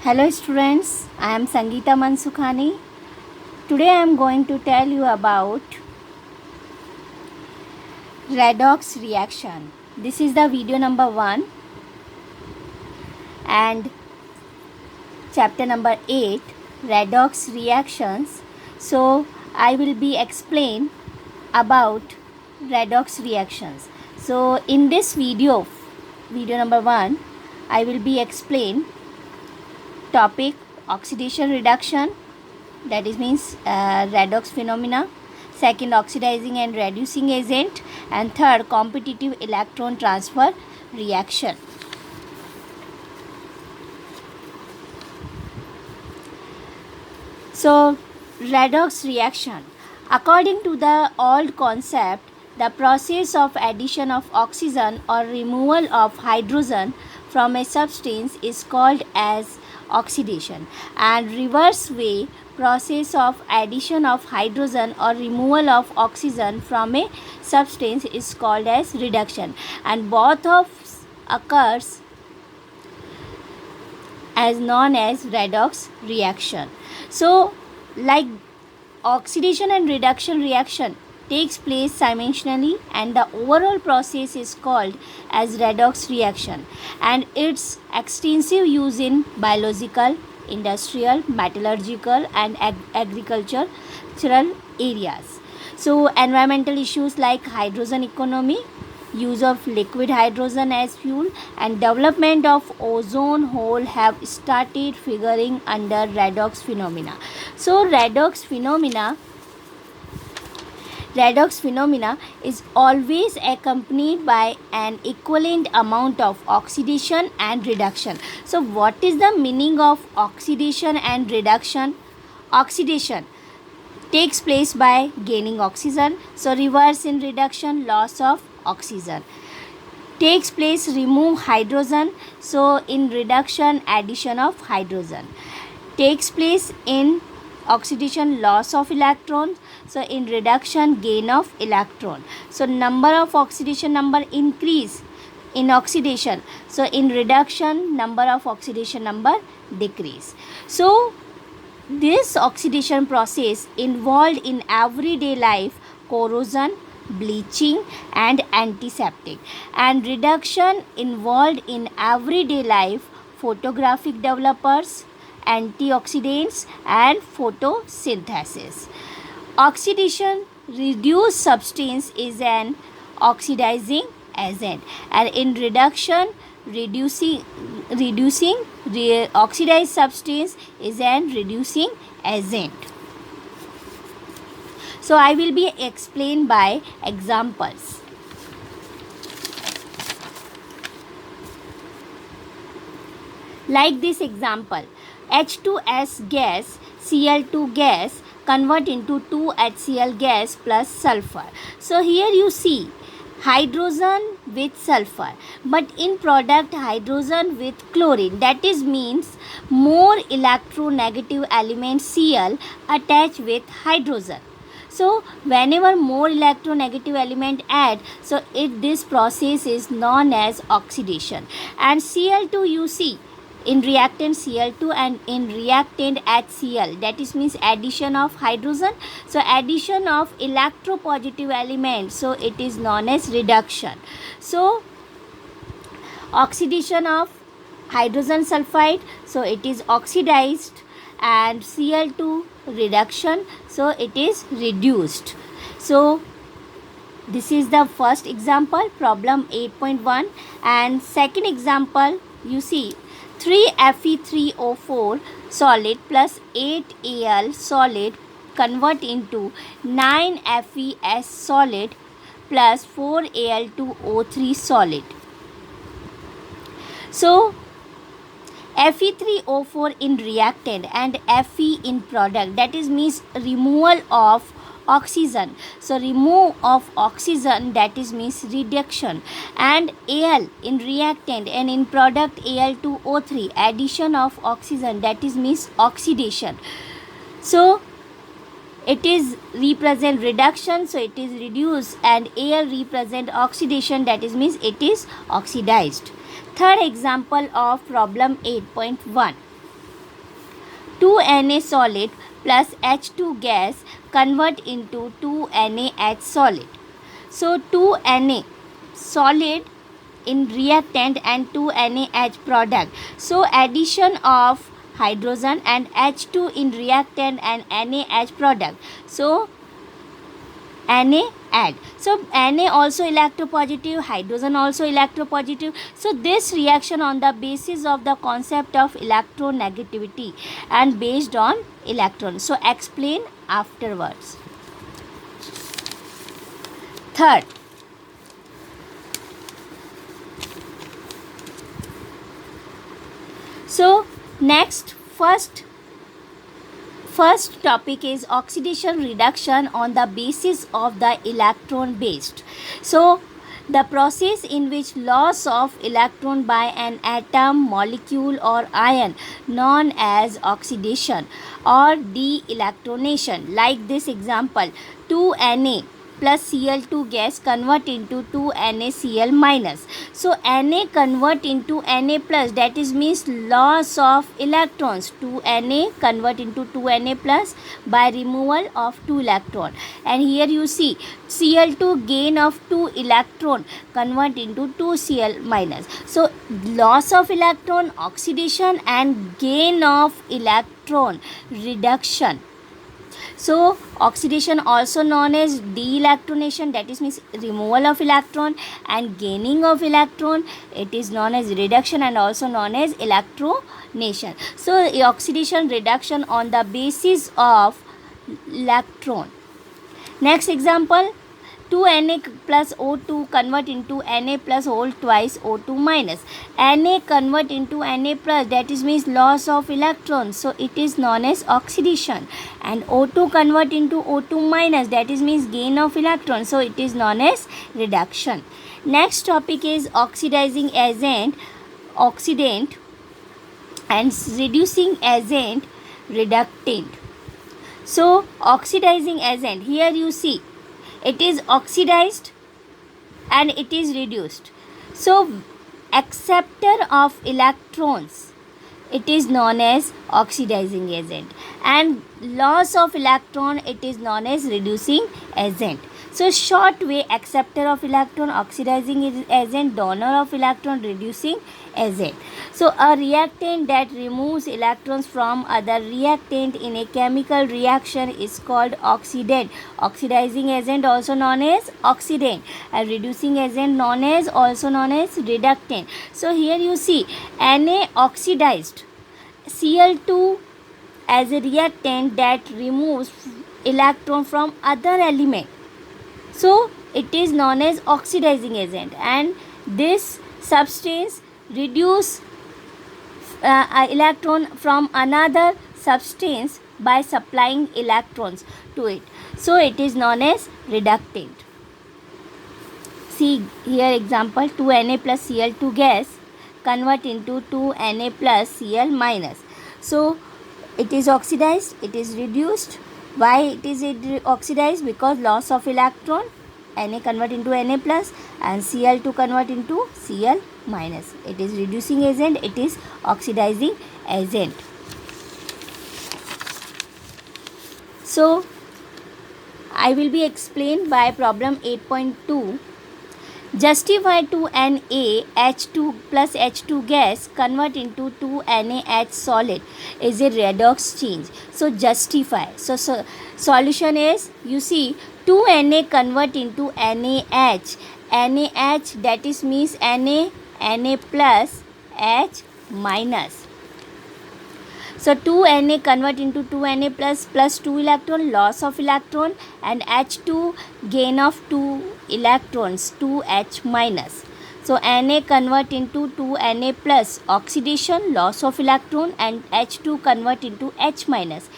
Hello students, I am Sangeeta Mansukhani. Today I am going to tell you about redox reaction. This is the video number 1 and chapter number 8, redox reactions. So I will be explain about redox reactions. So in this video number 1, I will be explain topic oxidation reduction, that is means redox phenomena, second oxidizing and reducing agent, and third competitive electron transfer reaction. So redox reaction, according to the old concept, the process of addition of oxygen or removal of hydrogen from a substance is called as oxidation, and reverse way process of addition of hydrogen or removal of oxygen from a substance is called as reduction, and both of occurs as known as redox reaction. So like oxidation and reduction reaction takes place simultaneously, and the overall process is called as redox reaction, and its extensive use in biological, industrial, metallurgical and agricultural areas. So environmental issues like hydrogen economy, use of liquid hydrogen as fuel, and development of ozone hole have started figuring under redox phenomena. So redox phenomena is always accompanied by an equivalent amount of oxidation and reduction. So what is the meaning of oxidation and reduction? Oxidation takes place by gaining oxygen. So reverse in reduction, loss of oxygen. Takes place remove hydrogen. So in reduction, addition of hydrogen. Takes place in oxidation, loss of electrons. So in reduction, gain of electron. So number of oxidation number increase in oxidation. So in reduction, number of oxidation number decrease. So this oxidation process involved in everyday life, corrosion, bleaching and antiseptic, and reduction involved in everyday life, photographic developers, antioxidants and photosynthesis. Oxidation reduced substance is an oxidizing agent, and in reduction oxidized substance is an reducing agent. So I will be explained by examples. Like this example, H2S gas, Cl2 gas convert into 2HCl gas plus sulfur. So here you see hydrogen with sulfur, but in product hydrogen with chlorine, that is means more electronegative element Cl attached with hydrogen. So whenever more electronegative element add, so this process is known as oxidation. And Cl2 you see in reactant Cl2 and in reactant HCl, that is means addition of hydrogen. So addition of electropositive element, so it is known as reduction. So oxidation of hydrogen sulfide, so it is oxidized, and Cl2 reduction, so it is reduced. So this is the first example, problem 8.1, and second example you see 3Fe3O4 solid plus 8Al solid convert into 9FeS solid plus 4Al2O3 solid. So Fe3O4 in reactant and Fe in product, that is means removal of oxygen. So remove of oxygen, that is means reduction, and Al in reactant and in product Al2O3 addition of oxygen, that is means oxidation. So it is represent reduction, so it is reduced, and Al represent oxidation, that is means it is oxidized. Third example of problem 8.1. 2Na solid plus H2 gas convert into 2NaH solid. So 2Na solid in reactant and 2NaH product. So addition of hydrogen and H2 in reactant and NaH product. So Na add. So Na also electropositive, hydrogen also electropositive. So this reaction on the basis of the concept of electronegativity and based on electron. So explain afterwards. Third, so next first topic is oxidation reduction on the basis of the electron based. So the process in which loss of electron by an atom, molecule or ion known as oxidation or de-electronation. Like this example, 2Na plus Cl2 gas convert into 2NaCl minus. So Na convert into Na plus, that is means loss of electrons. 2Na convert into 2Na plus by removal of 2 electron. And here you see Cl2 gain of 2 electron convert into 2Cl minus. So loss of electron, oxidation and gain of electron reduction. So oxidation also known as de-electronation, that is means removal of electron, and gaining of electron, it is known as reduction and also known as electronation. So oxidation reduction on the basis of electron. Next example, 2Na plus O2 convert into Na plus whole twice O2 minus. Na convert into Na plus, that is means loss of electrons, so it is known as oxidation. And O2 convert into O2 minus, that is means gain of electrons, so it is known as reduction. Next topic is oxidizing agent, oxidant, and reducing agent, reductant. So oxidizing agent, here you see it is oxidized and it is reduced. So acceptor of electrons, it is known as oxidizing agent, and loss of electron, it is known as reducing agent. So short way, acceptor of electron, oxidizing agent, donor of electron, reducing agent. So a reactant that removes electrons from other reactant in a chemical reaction is called oxidant. Oxidizing agent also known as oxidant, and reducing agent known as also known as reductant. So here you see Na oxidized Cl2 as a reactant that removes electron from other element. So it is known as oxidizing agent, and this substance reduce electron from another substance by supplying electrons to it. So it is known as reductant. See here example, 2Na plus Cl2 gas convert into 2Na plus Cl minus. So it is oxidized, it is reduced. Why it is oxidized? Because loss of electron, Na convert into Na plus and Cl2 convert into Cl minus. It is reducing agent, it is oxidizing agent. So I will be explained by problem 8.2. Justify 2Na H2 plus H2 gas convert into 2NaH solid is a redox change. So justify. So solution is, you see 2Na convert into NaH. NaH, that is means Na plus H minus. So 2Na convert into 2Na plus 2 electron, loss of electron, and H2 gain of 2 electrons, 2H minus. So Na convert into 2Na plus, oxidation, loss of electron, and H2 convert into H minus.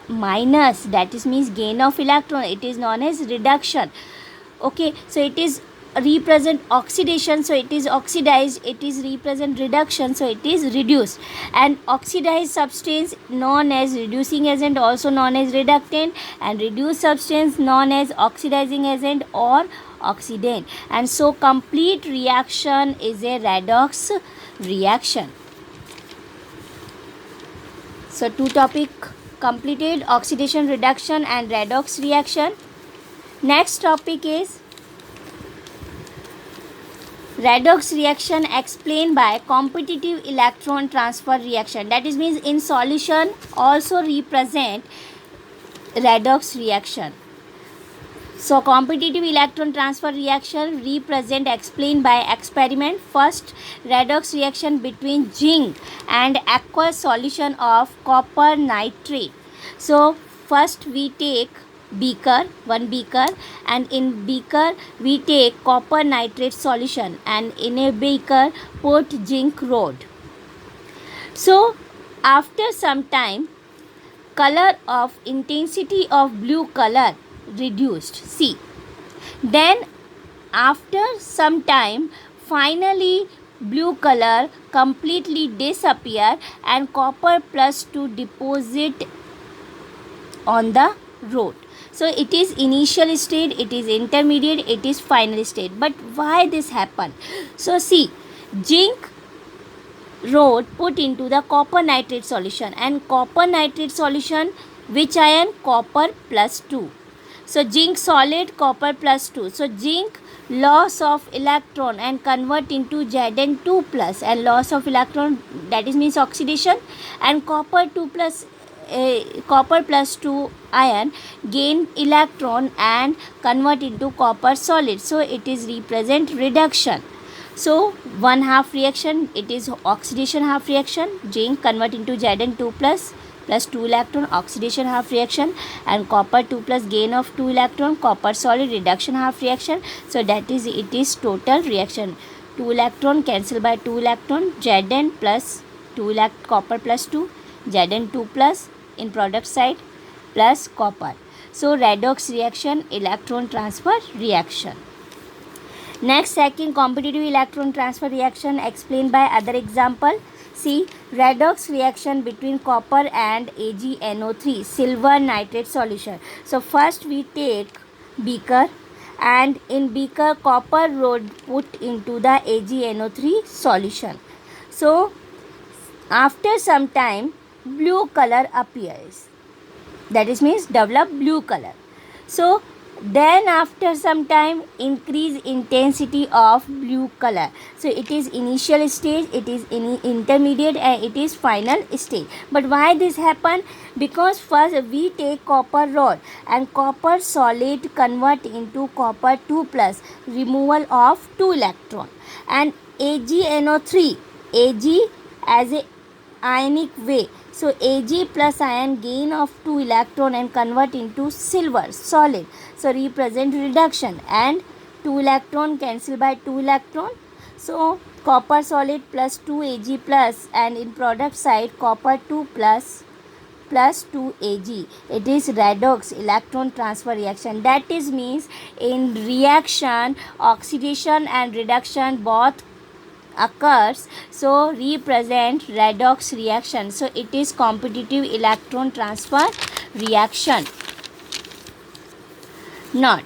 Minus, that is means gain of electron, it is known as reduction. Okay, so it is represent oxidation, so it is oxidized, it is represent reduction, so it is reduced. And oxidized substance known as reducing agent, also known as reductant, and reduced substance known as oxidizing agent or oxidant. And so complete reaction is a redox reaction. So two topic completed, oxidation reduction and redox reaction. Next topic is redox reaction explained by competitive electron transfer reaction. That is means in solution also represent redox reaction. So competitive electron transfer reaction represent explained by experiment. First, redox reaction between zinc and aqueous solution of copper nitrate. So first we take one beaker, and in beaker we take copper nitrate solution, and in a beaker put zinc rod. So after some time, color of intensity of blue color reduced. See, then after some time, finally blue color completely disappear and copper plus 2 deposit on the rod. So it is initial state, it is intermediate, it is final state. But why this happened? So see, zinc rod put into the copper nitrate solution, and copper nitrate solution, which ion? Copper plus 2. So zinc solid, copper plus 2. So zinc loss of electron and convert into Zn2 plus, and loss of electron, that is means oxidation, and copper plus 2 ion gain electron and convert into copper solid. So it is represent reduction. So one half reaction, it is oxidation half reaction, zinc convert into Zn2 plus 2 electron, oxidation half reaction, and copper 2 plus gain of 2 electron, copper solid, reduction half reaction. So that is, it is total reaction. 2 electron cancel by 2 electron, Zn plus 2 copper plus 2, Zn2 plus in product side plus copper. So redox reaction, electron transfer reaction. Next, second, competitive electron transfer reaction explained by other example. See, redox reaction between copper and AgNO3, silver nitrate solution. So first we take beaker, and in beaker copper rod put into the AgNO3 solution. So after some time, blue color appears. That is means develop blue color. So then after some time, increase intensity of blue color. So it is initial stage, it is intermediate, and it is final stage. But why this happen? Because first we take copper rod and copper solid convert into copper 2 plus, removal of 2 electron, and AgNO3, Ag as a ionic way. So Ag plus ion gain of 2 electron and convert into silver solid. So represent reduction, and 2 electron cancel by 2 electron. So copper solid plus 2 Ag plus, and in product side copper 2 plus 2 Ag. It is redox electron transfer reaction. That is means in reaction, oxidation and reduction both occurs, so represent redox reaction. So it is competitive electron transfer reaction. Not,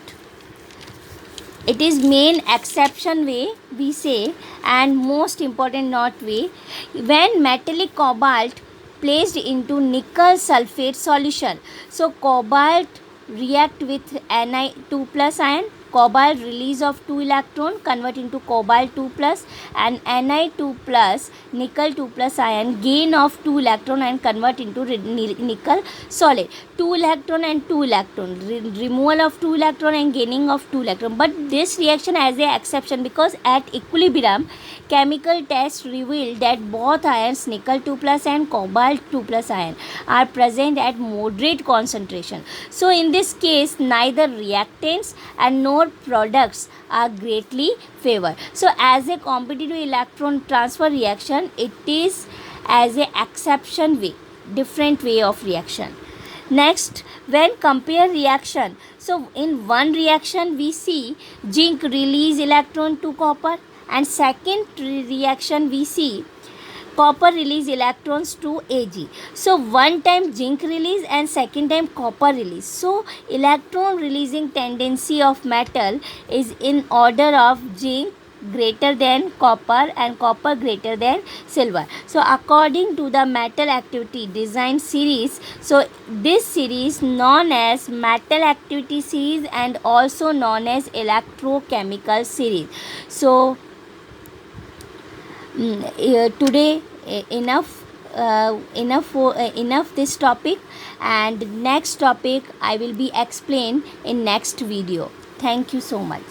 it is main exception way we say, and most important not way. When metallic cobalt placed into nickel sulfate solution, so cobalt react with Ni2 plus ion, cobalt release of 2 electron convert into cobalt 2 plus, and Ni2 plus nickel 2 plus ion gain of 2 electron and convert into nickel solid. 2 electron and 2 electron, removal of 2 electron and gaining of 2 electron. But this reaction has a exception, because at equilibrium chemical tests revealed that both ions, nickel 2 plus and cobalt 2 plus ion, are present at moderate concentration. So in this case, neither reactants and nor products are greatly favored. So as a competitive electron transfer reaction, it is as a exception way, different way of reaction. Next, when compare reaction, so in one reaction we see zinc release electron to copper, and second reaction we see copper release electrons to Ag. So one time zinc release and second time copper release. So electron releasing tendency of metal is in order of zinc greater than copper and copper greater than silver. So according to the metal activity design series, so this series known as metal activity series and also known as electrochemical series. So today enough this topic, and next topic I will be explained in next video. Thank you so much.